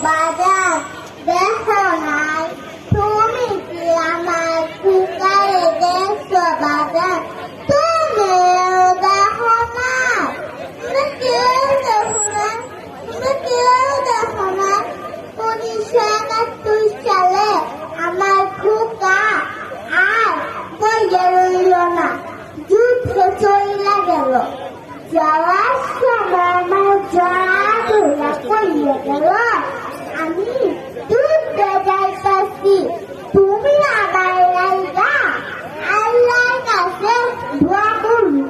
বাজার দেখো নাই তুমি কি আমার কুকারে দেখো বাজার তুমিও দেখো না তুমি কেউ দেখো না তুমি কেউ দেখো না 1971 সালে আমার খুকা আর বইয়ে রইল না যুদ্ধ চলে গেল যাওয়ার সময় আমার জড়া পড়িয়ে গেল আমি যুদ্ধে যাইতাছি তুমি আমার লাইগা আল্লাহর কাছে দোয়া করু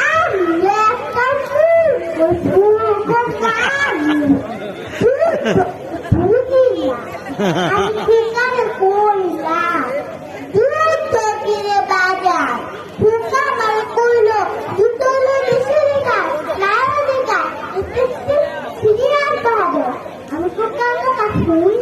আমি একটা আমি ঠিকানে করলাম দ্রুত গিয়ে বাজার ফুকা আমার করলো দুটো দেখা নারা দেখা একটু ফিরে আসতে হবে আমি ফুকা কাছে